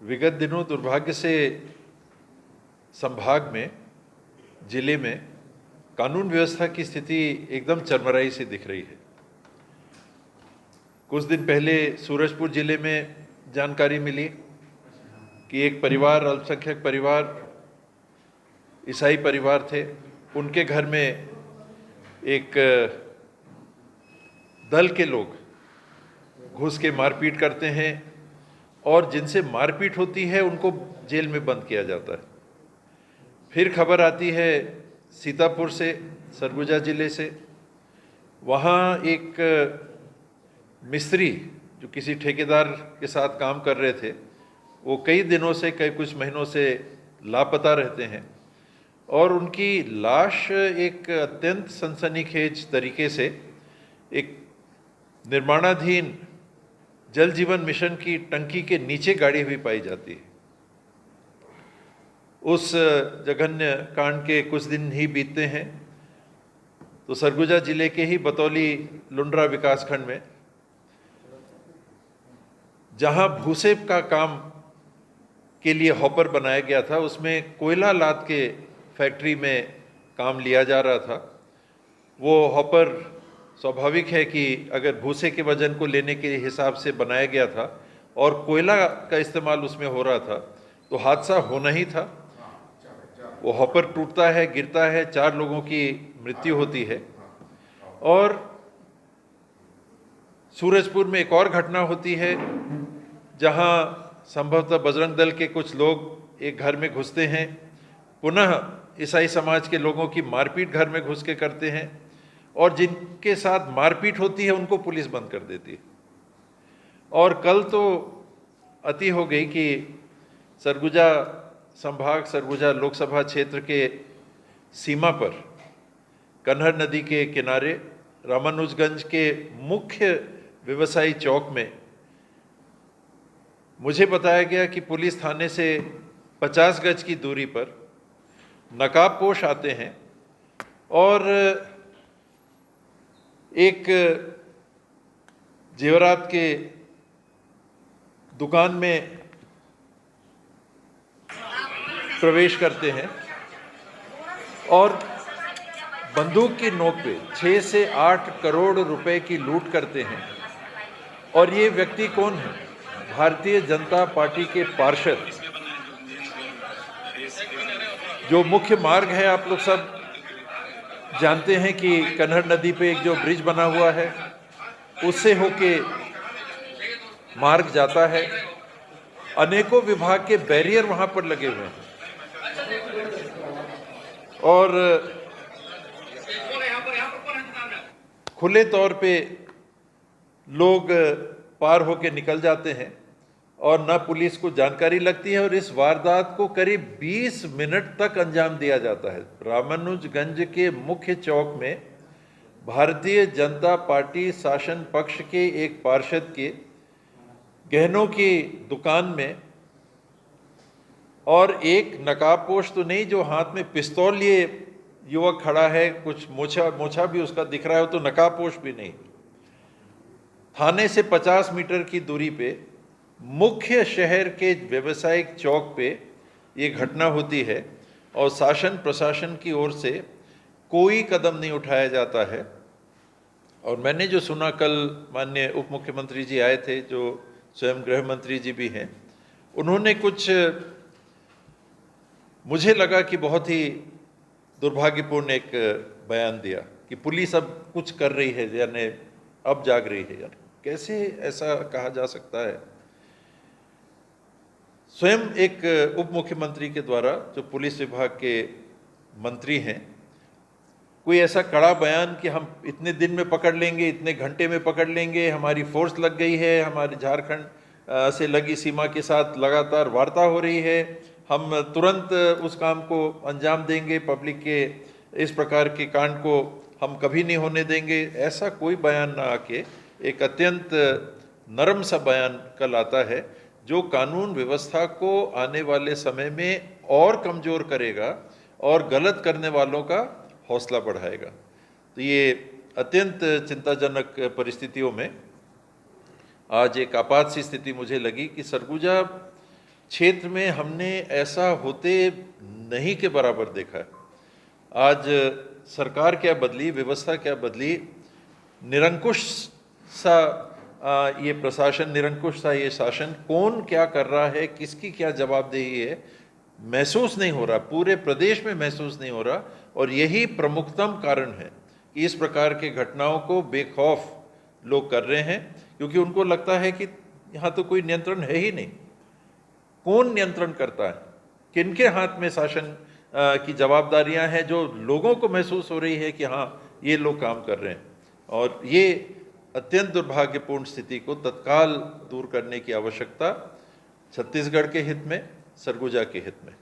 विगत दिनों दुर्भाग्य से संभाग में, जिले में कानून व्यवस्था की स्थिति एकदम चरमराई सी दिख रही है। कुछ दिन पहले सूरजपुर जिले में जानकारी मिली कि एक परिवार, अल्पसंख्यक परिवार, ईसाई परिवार थे, उनके घर में एक दल के लोग घुस के मारपीट करते हैं और जिनसे मारपीट होती है उनको जेल में बंद किया जाता है। फिर खबर आती है सीतापुर से, सरगुजा जिले से, वहाँ एक मिस्त्री जो किसी ठेकेदार के साथ काम कर रहे थे, वो कई दिनों से, कुछ महीनों से लापता रहते हैं और उनकी लाश एक अत्यंत सनसनीखेज तरीके से एक निर्माणाधीन जल जीवन मिशन की टंकी के नीचे गाड़ी हुई पाई जाती है। उस जघन्य कांड के कुछ दिन ही बीतते हैं तो सरगुजा जिले के ही बतौली लुंड्रा विकासखंड में, जहां भूसे का काम के लिए हॉपर बनाया गया था, उसमें कोयला लाद के फैक्ट्री में काम लिया जा रहा था। वो हॉपर स्वाभाविक है कि अगर भूसे के वजन को लेने के हिसाब से बनाया गया था और कोयला का इस्तेमाल उसमें हो रहा था, तो हादसा होना ही था। वो हॉपर टूटता है, गिरता है, 4 लोगों की मृत्यु होती है। और सूरजपुर में एक और घटना होती है जहां संभवतः बजरंग दल के कुछ लोग एक घर में घुसते हैं, पुनः ईसाई समाज के लोगों की मारपीट घर में घुस के करते हैं और जिनके साथ मारपीट होती है उनको पुलिस बंद कर देती है। और कल तो अति हो गई कि सरगुजा संभाग, सरगुजा लोकसभा क्षेत्र के सीमा पर कन्हर नदी के किनारे रामानुजगंज के मुख्य व्यवसायी चौक में मुझे बताया गया कि पुलिस थाने से 50 गज की दूरी पर नकाबपोश आते हैं और एक जेवरात के दुकान में प्रवेश करते हैं और बंदूक की नोक पे 6 से 8 करोड़ रुपए की लूट करते हैं। और ये व्यक्ति कौन है? भारतीय जनता पार्टी के पार्षद। जो मुख्य मार्ग है, आप लोग सब जानते हैं कि कन्हर नदी पे एक जो ब्रिज बना हुआ है, उससे होके मार्ग जाता है। अनेकों विभाग के बैरियर वहां पर लगे हुए हैं और खुले तौर पे लोग पार होके निकल जाते हैं और न पुलिस को जानकारी लगती है और इस वारदात को करीब 20 मिनट तक अंजाम दिया जाता है। रामानुजगंज के मुख्य चौक में भारतीय जनता पार्टी शासन पक्ष के एक पार्षद के गहनों की दुकान में, और एक नकाबपोश तो नहीं, जो हाथ में पिस्तौल लिए युवक खड़ा है, कुछ मोछा भी उसका दिख रहा है, तो नकाबपोश भी नहीं। थाने से 50 मीटर की दूरी पे मुख्य शहर के व्यवसायिक चौक पे ये घटना होती है और शासन प्रशासन की ओर से कोई कदम नहीं उठाया जाता है। और मैंने जो सुना, कल माननीय उप मुख्यमंत्री जी आए थे, जो स्वयं गृह मंत्री जी भी हैं, उन्होंने कुछ, मुझे लगा कि बहुत ही दुर्भाग्यपूर्ण एक बयान दिया कि पुलिस अब कुछ कर रही है, यानी अब जाग रही है। यार कैसे ऐसा कहा जा सकता है? स्वयं एक उप मुख्यमंत्री के द्वारा, जो पुलिस विभाग के मंत्री हैं, कोई ऐसा कड़ा बयान कि हम इतने दिन में पकड़ लेंगे, इतने घंटे में पकड़ लेंगे, हमारी फोर्स लग गई है, हमारे झारखंड से लगी सीमा के साथ लगातार वार्ता हो रही है, हम तुरंत उस काम को अंजाम देंगे, पब्लिक के इस प्रकार के कांड को हम कभी नहीं होने देंगे, ऐसा कोई बयान ना आके एक अत्यंत नरम सा बयान कल आता है, जो कानून व्यवस्था को आने वाले समय में और कमज़ोर करेगा और गलत करने वालों का हौसला बढ़ाएगा। तो ये अत्यंत चिंताजनक परिस्थितियों में आज एक आपात सी स्थिति मुझे लगी कि सरगुजा क्षेत्र में हमने ऐसा होते नहीं के बराबर देखा है। आज सरकार क्या बदली, व्यवस्था क्या बदली, निरंकुश सा ये प्रशासन, निरंकुश सा ये शासन, कौन क्या कर रहा है, किसकी क्या जवाबदेही है, महसूस नहीं हो रहा, पूरे प्रदेश में महसूस नहीं हो रहा। और यही प्रमुखतम कारण है कि इस प्रकार के घटनाओं को बेखौफ लोग कर रहे हैं, क्योंकि उनको लगता है कि यहाँ तो कोई नियंत्रण है ही नहीं। कौन नियंत्रण करता है, किनके हाथ में शासन की जवाबदारियां हैं, जो लोगों को महसूस हो रही है कि हाँ ये लोग काम कर रहे हैं। और ये अत्यंत दुर्भाग्यपूर्ण स्थिति को तत्काल दूर करने की आवश्यकता छत्तीसगढ़ के हित में, सरगुजा के हित में।